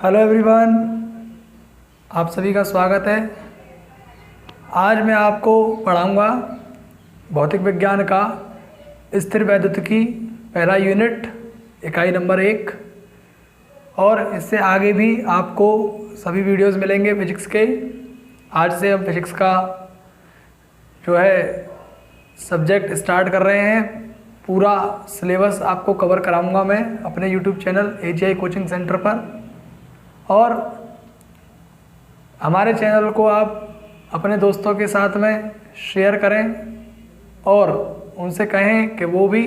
Hello everyone, आप सभी का स्वागत है। आज मैं आपको पढ़ाऊंगा भौतिक विज्ञान का स्थिर वैद्युतिकी पहला यूनिट इकाई नंबर 1। और इससे आगे भी आपको सभी वीडियोस मिलेंगे फिजिक्स के। आज से हम फिजिक्स का जो है सब्जेक्ट स्टार्ट कर रहे हैं। पूरा सिलेबस आपको कवर कराऊंगा मैं अपने YouTube channel AGI coaching centre पर। और हमारे चैनल को आप अपने दोस्तों के साथ में शेयर करें और उनसे कहें कि वो भी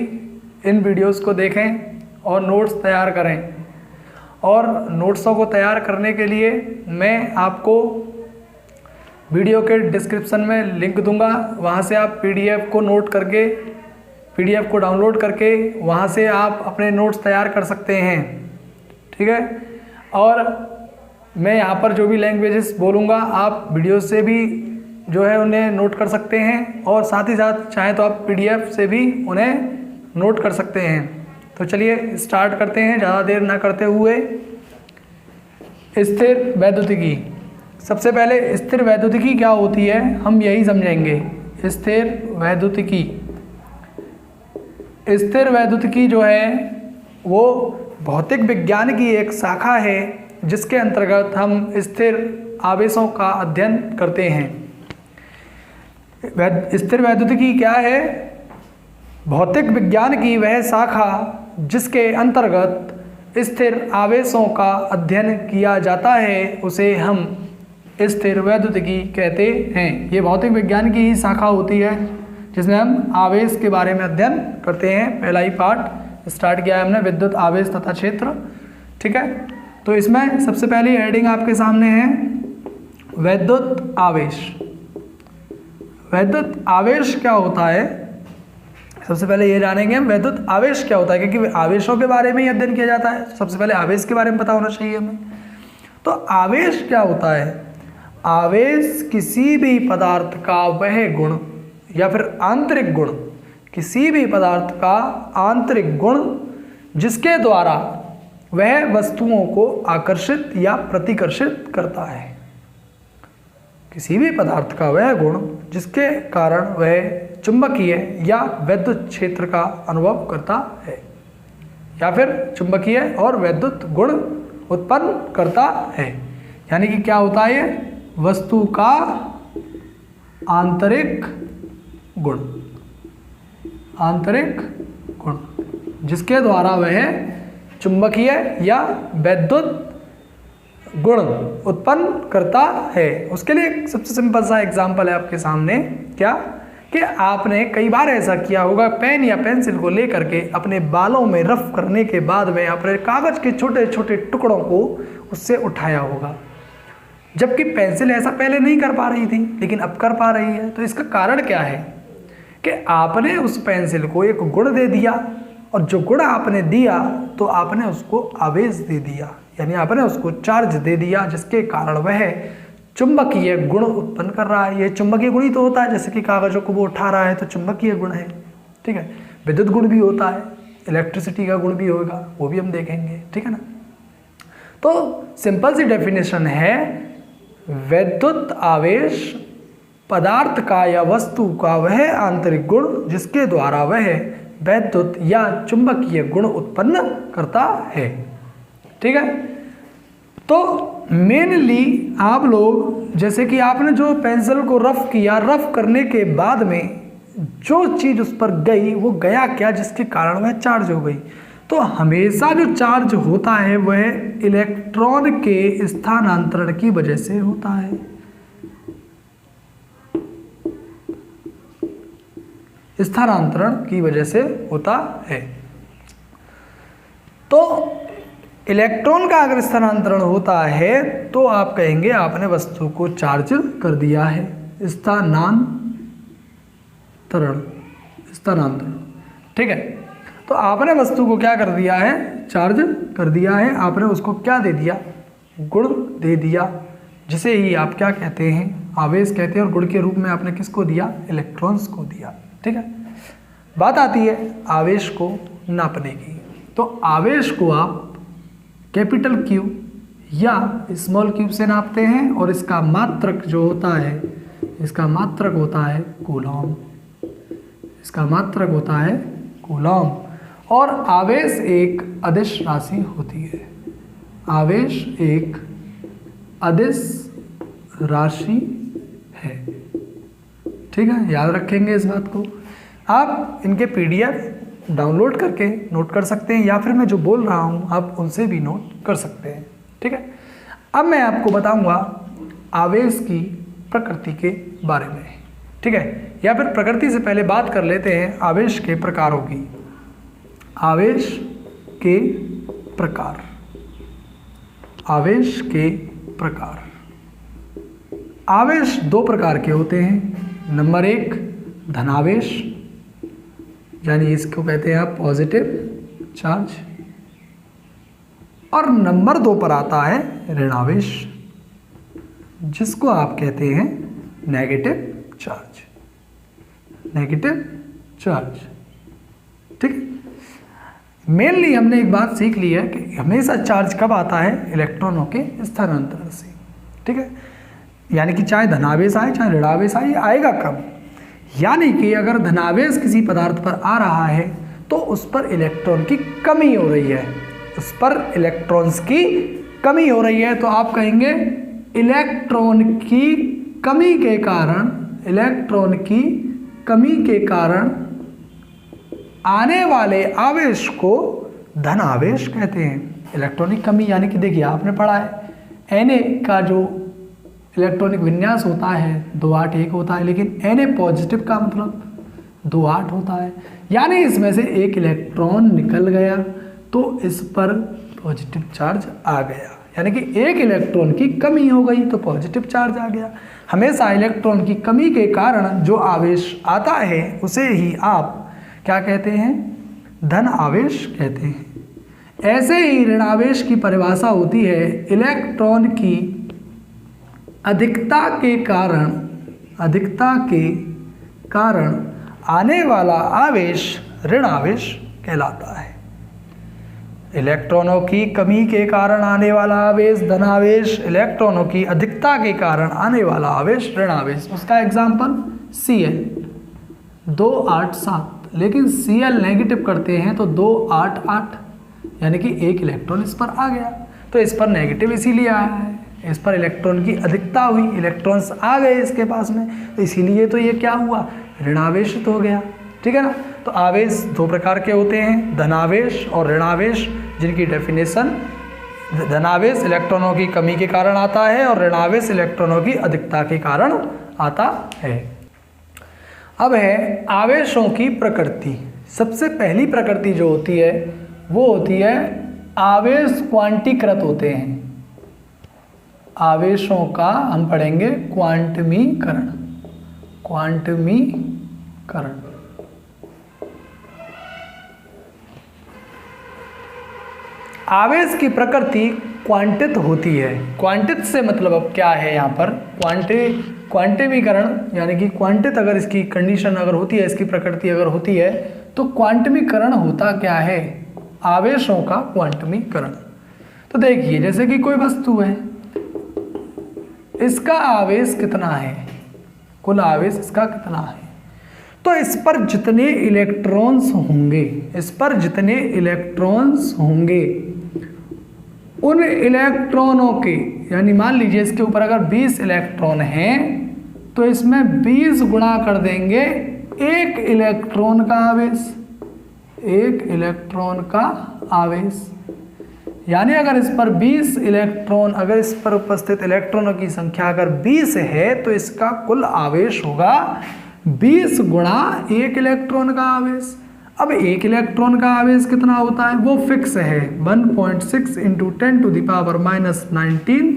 इन वीडियोस को देखें और नोट्स तैयार करें। और नोट्सों को तैयार करने के लिए मैं आपको वीडियो के डिस्क्रिप्शन में लिंक दूंगा, वहाँ से आप पीडीएफ को डाउनलोड करके वहाँ से आप अपने नोट्स तैयार कर सकते हैं। ठीक है। और मैं यहाँ पर जो भी लैंग्वेजेस बोलूँगा आप वीडियो से भी जो है उन्हें नोट कर सकते हैं, और साथ ही साथ चाहें तो आप PDF से भी उन्हें नोट कर सकते हैं। तो चलिए स्टार्ट करते हैं ज़्यादा देर ना करते हुए। स्थिर वैद्युतिकी। सबसे पहले स्थिर वैद्युतिकी क्या होती है हम यही समझेंगे। स्थिर वैद्युतिकी, स्थिर वैद्युतिकी जो है वो भौतिक विज्ञान की एक शाखा है जिसके अंतर्गत हम स्थिर आवेशों का अध्ययन करते हैं। स्थिर वैद्युतिकी क्या है? भौतिक विज्ञान की वह शाखा जिसके अंतर्गत स्थिर आवेशों का अध्ययन किया जाता है उसे हम स्थिर वैद्युतिकी कहते हैं। ये भौतिक विज्ञान की ही शाखा होती है जिसमें हम आवेश के बारे में अध्ययन करते हैं। पहला ही पार्ट स्टार्ट किया है हमने, विद्युत आवेश तथा क्षेत्र। ठीक है। तो इसमें सबसे पहली हेडिंग आपके सामने है वैद्युत आवेश। वैद्युत आवेश क्या होता है? सबसे पहले ये जानेंगे हम वैद्युत आवेश क्या होता है, क्योंकि आवेशों के बारे में ही अध्ययन किया जाता है। सबसे पहले आवेश के बारे में पता होना चाहिए हमें। तो आवेश क्या होता है? आवेश किसी भी पदार्थ का वह गुण या फिर आंतरिक गुण, किसी भी पदार्थ का आंतरिक गुण जिसके द्वारा वह वस्तुओं को आकर्षित या प्रतिकर्षित करता है। किसी भी पदार्थ का वह गुण जिसके कारण वह चुंबकीय या विद्युत क्षेत्र का अनुभव करता है, या फिर चुंबकीय और विद्युत गुण उत्पन्न करता है। यानी कि क्या होता है? ये वस्तु का आंतरिक गुण, आंतरिक गुण जिसके द्वारा वह चुंबकीय या विद्युत गुण उत्पन्न करता है। उसके लिए सबसे सिंपल सा एग्जांपल है आपके सामने। क्या कि आपने कई बार ऐसा किया होगा, पेन या पेंसिल को लेकर के अपने बालों में रफ करने के बाद में अपने कागज के छोटे छोटे टुकड़ों को उससे उठाया होगा, जबकि पेंसिल ऐसा पहले नहीं कर पा रही थी लेकिन अब कर पा रही है। तो इसका कारण क्या है कि आपने उस पेंसिल को एक गुण दे दिया, और जो गुण आपने दिया तो आपने उसको आवेश दे दिया, यानी आपने उसको चार्ज दे दिया, जिसके कारण वह चुंबकीय गुण उत्पन्न कर रहा है। ये चुंबकीय गुण ही तो होता है, जैसे कि कागजों को वो उठा रहा है तो चुंबकीय गुण है। ठीक है। विद्युत गुण भी होता है, इलेक्ट्रिसिटी का गुण भी होगा, वो भी हम देखेंगे। ठीक है ना। तो सिंपल सी डेफिनेशन है, विद्युत आवेश पदार्थ का या वस्तु का वह आंतरिक गुण जिसके द्वारा वह विद्युत या चुंबकीय गुण उत्पन्न करता है। ठीक है। तो मेनली आप लोग, जैसे कि आपने जो पेंसिल को रफ किया, रफ करने के बाद में जो चीज उस पर गई वो गया क्या, जिसके कारण वह चार्ज हो गई। तो हमेशा जो चार्ज होता है वह इलेक्ट्रॉन के स्थानांतरण की वजह से होता है। स्थानांतरण की वजह से होता है। तो इलेक्ट्रॉन का अगर स्थानांतरण होता है तो आप कहेंगे आपने वस्तु को चार्ज कर दिया है। स्थानांतरण। ठीक है। तो आपने वस्तु को क्या कर दिया है? चार्ज कर दिया है। आपने उसको क्या दे दिया? गुण दे दिया, जिसे ही आप क्या कहते हैं? आवेश कहते हैं। और गुण के रूप में आपने किसको दिया? इलेक्ट्रॉन्स को दिया। ठीक है। बात आती है आवेश को नापने की। तो आवेश को आप कैपिटल Q या स्मॉल क्यूब से नापते हैं और इसका मात्रक जो होता है, इसका मात्रक होता है कूलॉम, इसका मात्रक होता है कूलॉम। और आवेश एक अदिश राशि होती है, आवेश एक अदिश राशि है। ठीक है, याद रखेंगे इस बात को। आप इनके PDF डाउनलोड करके नोट कर सकते हैं या फिर मैं जो बोल रहा हूँ आप उनसे भी नोट कर सकते हैं। ठीक है, अब मैं आपको बताऊंगा आवेश की प्रकृति के बारे में। ठीक है, या फिर प्रकृति से पहले बात कर लेते हैं आवेश के प्रकारों की। आवेश के प्रकार, आवेश के प्रकार। आवेश दो प्रकार के होते हैं। नंबर 1 धनावेश, यानी इसको कहते हैं आप पॉजिटिव चार्ज, और नंबर 2 पर आता है ऋणावेश, जिसको आप कहते हैं नेगेटिव चार्ज, नेगेटिव चार्ज। ठीक है, मेनली हमने एक बात सीख ली है कि हमेशा चार्ज कब आता है, इलेक्ट्रॉनों के स्थानांतरण से। ठीक है, यानी कि चाहे धनावेश आए चाहे ऋणावेश आए, आएगा कब, यानी कि अगर धनावेश किसी पदार्थ पर आ रहा है तो उस पर इलेक्ट्रॉन की कमी हो रही है, उस पर इलेक्ट्रॉन्स की कमी हो रही है, तो आप कहेंगे इलेक्ट्रॉन की कमी के कारण, इलेक्ट्रॉन की कमी के कारण आने वाले आवेश को धनावेश कहते हैं। इलेक्ट्रॉनिक कमी यानी कि देखिए आपने पढ़ा है Na का जो इलेक्ट्रॉनिक विन्यास होता है 281 होता है, लेकिन Na पॉजिटिव का मतलब 28 होता है, यानी इसमें से एक इलेक्ट्रॉन निकल गया तो इस पर पॉजिटिव चार्ज आ गया, यानी कि एक इलेक्ट्रॉन की कमी हो गई तो पॉजिटिव चार्ज आ गया। हमेशा इलेक्ट्रॉन की कमी के कारण जो आवेश आता है उसे ही आप क्या कहते हैं, धन आवेश कहते हैं। ऐसे ही ऋणावेश की परिभाषा होती है इलेक्ट्रॉन की अधिकता के कारण, अधिकता के कारण आने वाला आवेश ऋणावेश कहलाता है। इलेक्ट्रॉनों की कमी के कारण आने वाला आवेश धनावेश, इलेक्ट्रॉनों की अधिकता के कारण आने वाला आवेश ऋणावेश। उसका एग्जाम्पल Cl 287, लेकिन Cl नेगेटिव करते हैं तो 288, यानी कि एक इलेक्ट्रॉन इस पर आ गया, तो इस पर नेगेटिव इसीलिए आया है, इस पर इलेक्ट्रॉन की अधिकता हुई, इलेक्ट्रॉन्स आ गए इसके पास में, तो इसीलिए तो ये क्या हुआ, ऋणावेशित हो गया। ठीक है ना, तो आवेश दो प्रकार के होते हैं, धनावेश और ऋणावेश, जिनकी डेफिनेशन धनावेश इलेक्ट्रॉनों की कमी के कारण आता है और ऋणावेश इलेक्ट्रॉनों की अधिकता के कारण आता है। अब है आवेशों की प्रकृति। सबसे पहली प्रकृति जो होती है वो होती है आवेश क्वांटीकृत होते हैं। आवेशों का हम पढ़ेंगे क्वांटमीकरण, क्वांटमीकरण। आवेश की प्रकृति क्वांटित होती है। क्वांटित से मतलब अब क्या है यहाँ पर, क्वांटमीकरण यानी कि क्वांटित अगर इसकी कंडीशन अगर होती है, इसकी प्रकृति अगर होती है, तो क्वांटमीकरण होता क्या है, आवेशों का क्वांटमीकरण। तो देखिए जैसे कि कोई वस्तु है, इसका आवेश कितना है, कुल आवेश इसका कितना है, तो इस पर जितने इलेक्ट्रॉन्स होंगे, इस पर जितने इलेक्ट्रॉन्स होंगे उन इलेक्ट्रॉनों के, यानी मान लीजिए इसके ऊपर अगर 20 इलेक्ट्रॉन हैं तो इसमें 20 गुणा कर देंगे एक इलेक्ट्रॉन का आवेश, एक इलेक्ट्रॉन का आवेश। यानी अगर इस पर 20 इलेक्ट्रॉन, अगर इस पर उपस्थित इलेक्ट्रॉनों की संख्या अगर 20 है तो इसका कुल आवेश होगा 20 गुणा एक इलेक्ट्रॉन का आवेश। अब एक इलेक्ट्रॉन का आवेश कितना होता है वो फिक्स है, 1.6 × 10⁻⁻19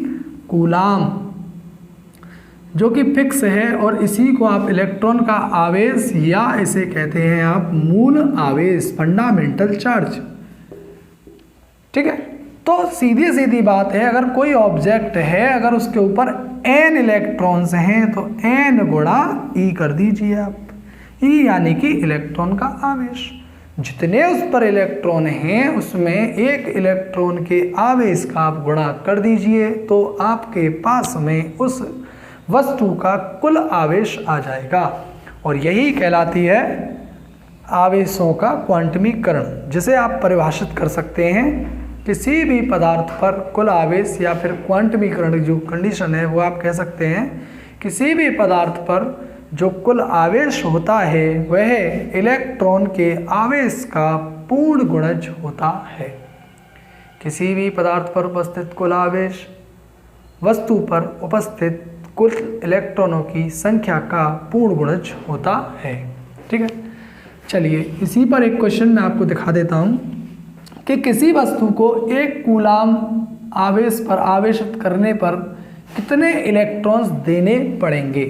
कूलाम, जो कि फिक्स है, और इसी को आप इलेक्ट्रॉन का आवेश या इसे कहते हैं आप मूल आवेश, फंडामेंटल चार्ज। ठीक है, तो सीधी सीधी बात है, अगर कोई ऑब्जेक्ट है, अगर उसके ऊपर n इलेक्ट्रॉन्स हैं तो n गुणा E कर दीजिए आप, E यानी कि इलेक्ट्रॉन का आवेश। जितने उस पर इलेक्ट्रॉन हैं उसमें एक इलेक्ट्रॉन के आवेश का आप गुणा कर दीजिए तो आपके पास में उस वस्तु का कुल आवेश आ जाएगा। और यही कहलाती है आवेशों का क्वांटमीकरण, जिसे आप परिभाषित कर सकते हैं किसी भी पदार्थ पर कुल आवेश, या फिर क्वांटमीकरण जो कंडीशन है वो आप कह सकते हैं किसी भी पदार्थ पर जो कुल आवेश होता है वह इलेक्ट्रॉन के आवेश का पूर्ण गुणज होता है। किसी भी पदार्थ पर उपस्थित कुल आवेश वस्तु पर उपस्थित कुल इलेक्ट्रॉनों की संख्या का पूर्ण गुणज होता है। ठीक है, चलिए इसी पर एक क्वेश्चन मैं आपको दिखा देता हूं कि किसी वस्तु को 1 कूलाम आवेश पर आवेशित करने पर कितने इलेक्ट्रॉन्स देने पड़ेंगे।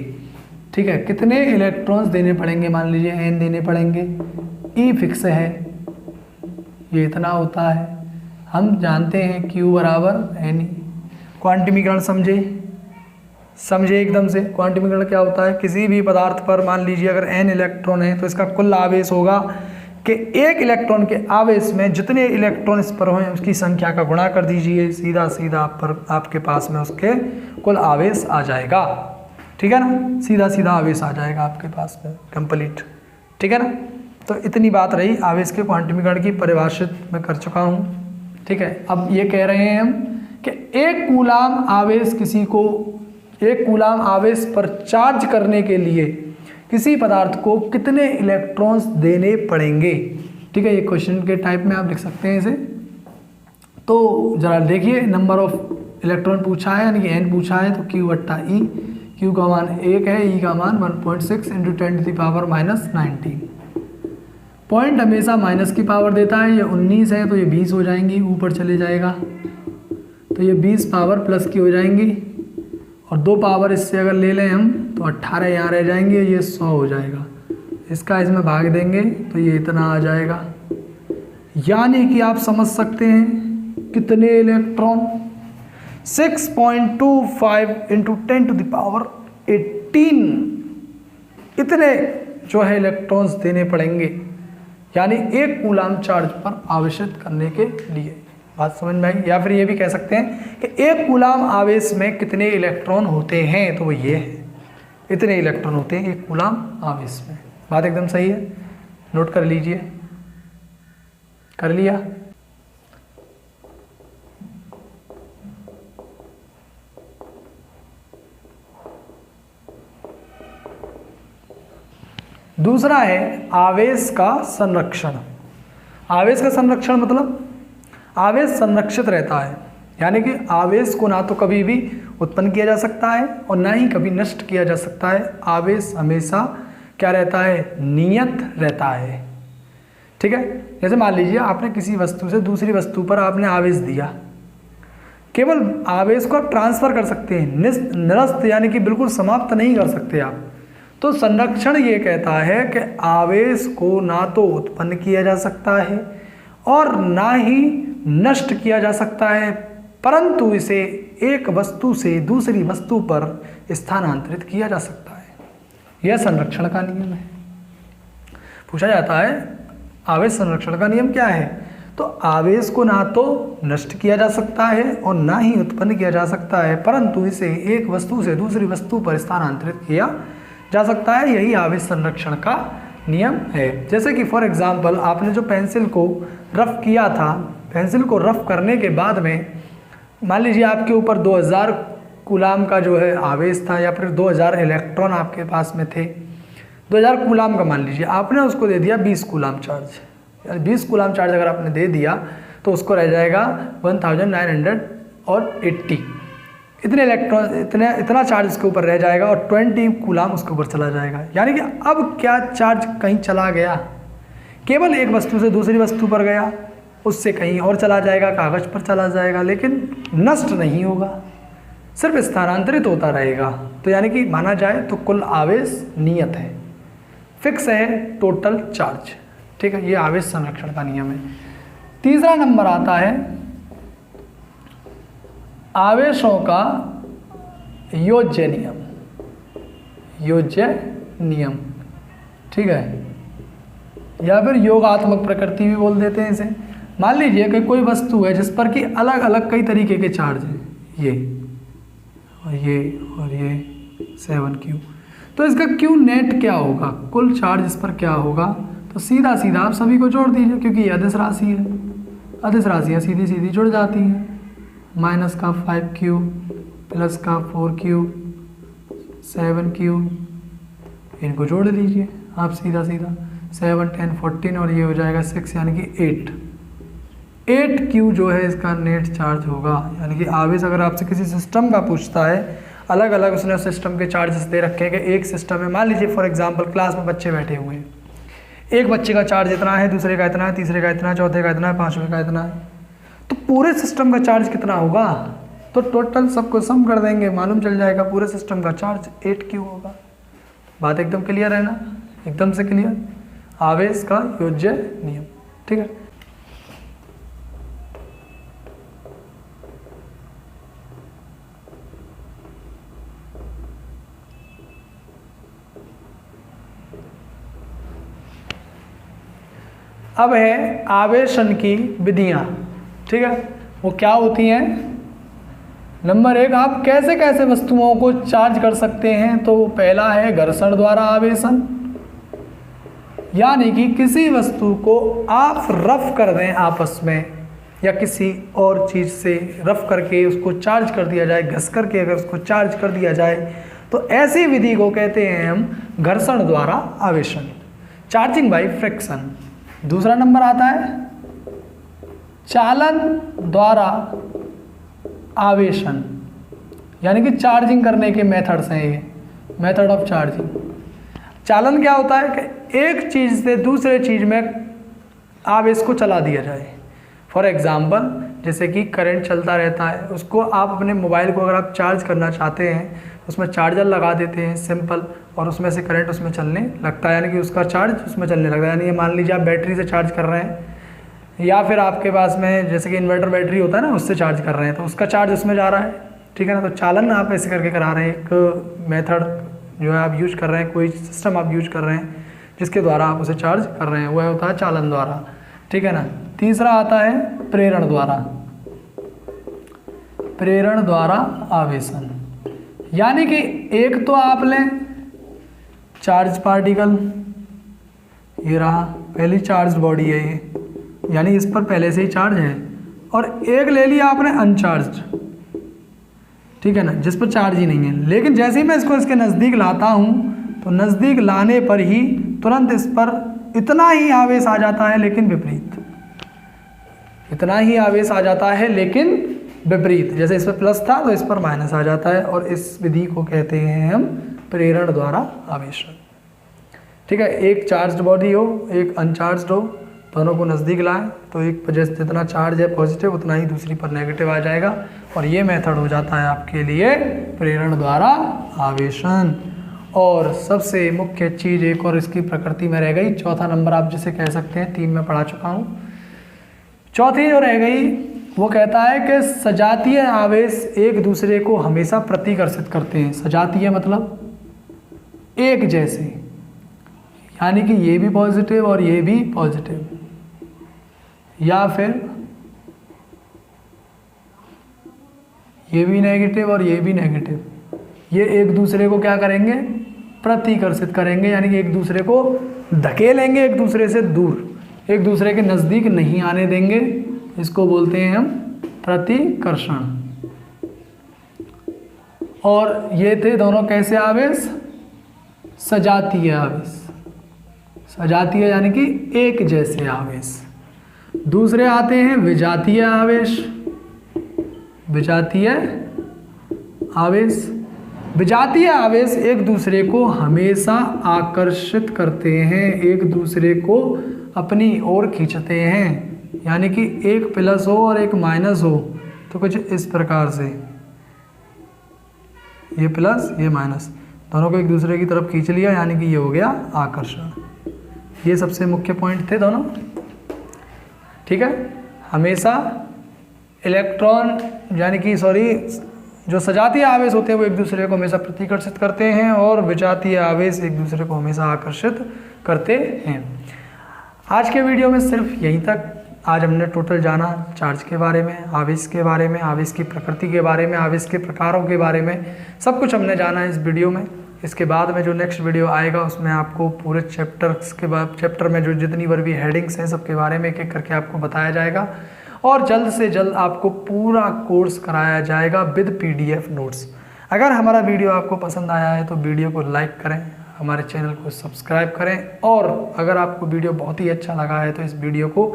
ठीक है, कितने इलेक्ट्रॉन्स देने पड़ेंगे, मान लीजिए n देने पड़ेंगे, E फिक्स है, ये इतना होता है, हम जानते हैं Q बराबर n। क्वांटमीकरण समझे एकदम से। क्वांटमीकरण क्या होता है, किसी भी पदार्थ पर मान लीजिए अगर n इलेक्ट्रॉन है तो इसका कुल आवेश होगा कि एक इलेक्ट्रॉन के आवेश में जितने इलेक्ट्रॉन इस पर हैं उसकी संख्या का गुणा कर दीजिए, सीधा सीधा आपके पास में उसके कुल आवेश आ जाएगा। ठीक है ना, सीधा सीधा आवेश आ जाएगा आपके पास में कंप्लीट। ठीक है ना, तो इतनी बात रही आवेश के क्वांटमीकरण की, परिभाषित मैं कर चुका हूँ। ठीक है, अब ये कह रहे हैं हम कि 1 कूलाम आवेश किसी को 1 कूलाम आवेश पर चार्ज करने के लिए किसी पदार्थ को कितने इलेक्ट्रॉन्स देने पड़ेंगे। ठीक है, ये क्वेश्चन के टाइप में आप लिख सकते हैं इसे। तो जरा देखिए, नंबर ऑफ इलेक्ट्रॉन पूछा है यानी कि n पूछा है, तो Q बट्टा E, Q का मान 1 है, E का मान 1.6 × 10⁻⁻19। पॉइंट हमेशा माइनस की पावर देता है, ये 19 है तो ये 20 हो जाएंगी, ऊपर चले जाएगा तो ये 20 पावर प्लस की हो जाएंगी, और 2 पावर इससे अगर ले लें हम तो 18 यहाँ रह जाएंगे, ये 100 हो जाएगा। इसका इसमें भाग देंगे तो ये इतना आ जाएगा। यानी कि आप समझ सकते हैं कितने इलेक्ट्रॉन, 6.25 × 10⁻18 इतने जो है इलेक्ट्रॉन्स देने पड़ेंगे, यानी 1 कूलाम चार्ज पर आवेशित करने के लिए। बात समझ में आई। या फिर ये भी कह सकते हैं कि 1 कूलाम आवेश में कितने इलेक्ट्रॉन होते हैं, तो वो ये है, इतने इलेक्ट्रॉन होते हैं 1 कूलाम आवेश में। बात एकदम सही है, नोट कर लीजिए। कर लिया। दूसरा है आवेश का संरक्षण। आवेश का संरक्षण मतलब आवेश संरक्षित रहता है, यानी कि आवेश को ना तो कभी भी उत्पन्न किया जा सकता है और ना ही कभी नष्ट किया जा सकता है। आवेश हमेशा क्या रहता है, नियत रहता है। ठीक है, जैसे मान लीजिए आपने किसी वस्तु से दूसरी वस्तु पर आपने आवेश दिया, केवल आवेश को आप ट्रांसफर कर सकते हैं, निरस्त यानी कि बिल्कुल समाप्त नहीं कर सकते आप। तो संरक्षण ये कहता है कि आवेश को ना तो उत्पन्न किया जा सकता है और ना ही नष्ट किया जा सकता है, परंतु इसे एक वस्तु से दूसरी वस्तु पर स्थानांतरित किया जा सकता है। यह संरक्षण का नियम है। पूछा जाता है आवेश संरक्षण का नियम क्या है, तो आवेश को ना तो नष्ट किया जा सकता है और ना ही उत्पन्न किया जा सकता है, परंतु इसे एक वस्तु से दूसरी वस्तु पर स्थानांतरित किया जा सकता है। यही आवेश संरक्षण का नियम है। जैसे कि फॉर एग्जांपल आपने जो पेंसिल को रफ किया था, पेंसिल को रफ करने के बाद में मान लीजिए आपके ऊपर 2000 कूलाम का जो है आवेश था, या फिर 2000 इलेक्ट्रॉन आपके पास में थे, 2000 कूलाम का मान लीजिए, आपने उसको दे दिया 20 कूलाम चार्ज। 20 कूलाम चार्ज अगर आपने दे दिया तो उसको रह जाएगा 1980, इतने इलेक्ट्रॉन इतना चार्ज उसके ऊपर रह जाएगा और 20 कूलाम उसके ऊपर चला जाएगा। यानी कि अब क्या चार्ज कहीं चला गया, केवल एक वस्तु से दूसरी वस्तु पर गया, उससे कहीं और चला जाएगा, कागज़ पर चला जाएगा, लेकिन नष्ट नहीं होगा, सिर्फ स्थानांतरित होता रहेगा। तो यानी कि माना जाए तो कुल आवेश नियत है, फिक्स है टोटल चार्ज। ठीक है, ये आवेश संरक्षण का नियम है। तीसरा नंबर आता है आवेशों का योज्य नियम। योज्य नियम, ठीक है, या फिर योगात्मक प्रकृति भी बोल देते हैं इसे। मान लीजिए कि कोई वस्तु है जिस पर कि अलग अलग कई तरीके के चार्ज हैं, ये और ये और ये 7q, तो इसका q नेट क्या होगा, कुल चार्ज इस पर क्या होगा, तो सीधा सीधा आप सभी को जोड़ दीजिए, क्योंकि ये अदिश राशि है, अदिश राशियाँ सीधी सीधी जुड़ जाती हैं। माइनस का 5q प्लस का 4q 7q, इनको जोड़ लीजिए आप सीधा सीधा, 7 10 14 और ये हो जाएगा 6 यानी कि 8q जो है इसका नेट चार्ज होगा। यानी कि आवेश अगर आपसे किसी सिस्टम का पूछता है, अलग अलग उसने उस सिस्टम के चार्जेस दे रखे हैं कि एक सिस्टम में मान लीजिए फॉर एग्जांपल क्लास में बच्चे बैठे हुए हैं, एक बच्चे का चार्ज इतना है, दूसरे का इतना है, तीसरे का इतना है, चौथे का इतना है, पाँचवें का इतना है, तो पूरे सिस्टम का चार्ज कितना होगा, तो टोटल सबको सम कर देंगे, मालूम चल जाएगा पूरे सिस्टम का चार्ज 8q होगा। बात एकदम क्लियर है ना, एकदम से क्लियर, आवेश का योज्य नियम, ठीक है। अब है आवेशन की विधियां, ठीक है, वो क्या होती हैं। नंबर 1, आप कैसे कैसे वस्तुओं को चार्ज कर सकते हैं, तो पहला है घर्षण द्वारा आवेशन, यानी कि किसी वस्तु को आप रफ कर दें आपस में या किसी और चीज़ से रफ करके उसको चार्ज कर दिया जाए, घस करके अगर उसको चार्ज कर दिया जाए, तो ऐसी विधि को कहते हैं हम घर्षण द्वारा आवेशन, चार्जिंग बाय फ्रिक्शन। दूसरा नंबर आता है चालन द्वारा आवेशन, यानी कि चार्जिंग करने के मेथड्स हैं ये, मेथड ऑफ चार्जिंग। चालन क्या होता है कि एक चीज़ से दूसरे चीज़ में आवेश को चला दिया जाए। फॉर एग्जांपल जैसे कि करंट चलता रहता है, उसको आप अपने मोबाइल को अगर आप चार्ज करना चाहते हैं, उसमें चार्जर लगा देते हैं सिंपल, और उसमें से करंट उसमें चलने लगता है, यानी कि उसका चार्ज उसमें चलने लगता है। यानी ये मान लीजिए आप बैटरी से चार्ज कर रहे हैं, या फिर आपके पास में जैसे कि इन्वर्टर बैटरी होता है ना, उससे चार्ज कर रहे हैं, तो उसका चार्ज उसमें जा रहा है, ठीक है ना। तो चालन आप ऐसे करके करा रहे हैं, एक मेथड जो है आप यूज कर रहे हैं, कोई सिस्टम आप यूज कर रहे हैं जिसके द्वारा आप उसे चार्ज कर रहे हैं, वह होता है चालन द्वारा, ठीक है ना। तीसरा आता है प्रेरण द्वारा, प्रेरण द्वारा आवेशन, यानी कि एक तो आप लें चार्ज पार्टिकल, ये रहा पहली चार्ज बॉडी है ये, यानी इस पर पहले से ही चार्ज है, और एक ले लिया आपने अनचार्ज, ठीक है ना, जिस पर चार्ज ही नहीं है। लेकिन जैसे ही मैं इसको इसके नज़दीक लाता हूँ, तो नज़दीक लाने पर ही तुरंत इस पर इतना ही आवेश आ जाता है, लेकिन विपरीत, इतना ही आवेश आ जाता है लेकिन विपरीत, जैसे इस पर प्लस था तो इस पर माइनस आ जाता है, और इस विधि को कहते हैं हम प्रेरण द्वारा आवेशन, ठीक है। एक चार्ज बॉडी हो, एक अनचार्ज हो, दोनों को नज़दीक लाएं तो एक पर जैसे जितना चार्ज है पॉजिटिव उतना ही दूसरी पर नेगेटिव आ जाएगा, और ये मेथड हो जाता है आपके लिए प्रेरण द्वारा आवेशन। और सबसे मुख्य चीज़ एक और इसकी प्रकृति में रह गई, चौथा नंबर आप जिसे कह सकते हैं, 3 में पढ़ा चुका हूँ, चौथी जो रह गई वो कहता है कि सजातीय आवेश एक दूसरे को हमेशा प्रतिकर्षित करते हैं। सजातीय मतलब एक जैसे, यानी कि ये भी पॉजिटिव और ये भी पॉजिटिव, या फिर ये भी नेगेटिव और ये भी नेगेटिव, ये एक दूसरे को क्या करेंगे, प्रतिकर्षित करेंगे, यानी कि एक दूसरे को धकेलेंगे एक दूसरे से दूर, एक दूसरे के नज़दीक नहीं आने देंगे, इसको बोलते हैं हम प्रतिकर्षण। और ये थे दोनों कैसे आवेश, सजातीय आवेश, सजातीय यानी कि एक जैसे आवेश। दूसरे आते हैं विजातीय आवेश, विजातीय आवेश, विजातीय आवेश एक दूसरे को हमेशा आकर्षित करते हैं, एक दूसरे को अपनी ओर खींचते हैं, यानी कि एक प्लस हो और एक माइनस हो तो कुछ इस प्रकार से, ये प्लस ये माइनस दोनों को एक दूसरे की तरफ खींच लिया, यानी कि ये हो गया आकर्षण। ये सबसे मुख्य पॉइंट थे दोनों, ठीक है। हमेशा इलेक्ट्रॉन यानी कि जो सजातीय आवेश होते हैं वो एक दूसरे को हमेशा प्रतिकर्षित करते हैं, और विजातीय आवेश एक दूसरे को हमेशा आकर्षित करते हैं। आज के वीडियो में सिर्फ यहीं तक। आज हमने टोटल जाना चार्ज के बारे में, आवेश के बारे में, आवेश की प्रकृति के बारे में, आवेश के प्रकारों के बारे में, सब कुछ हमने जाना है इस वीडियो में। इसके बाद में जो नेक्स्ट वीडियो आएगा उसमें आपको पूरे चैप्टर में जो जितनी बार भी हेडिंग्स हैं सबके बारे में एक एक करके आपको बताया जाएगा और जल्द से जल्द आपको पूरा कोर्स कराया जाएगा विद PDF नोट्स। अगर हमारा वीडियो आपको पसंद आया है तो वीडियो को लाइक करें, हमारे चैनल को सब्सक्राइब करें और अगर आपको वीडियो बहुत ही अच्छा लगा है तो इस वीडियो को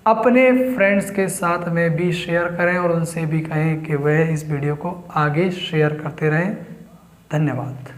अपने फ्रेंड्स के साथ में भी शेयर करें और उनसे भी कहें कि वह इस वीडियो को आगे शेयर करते रहें। धन्यवाद।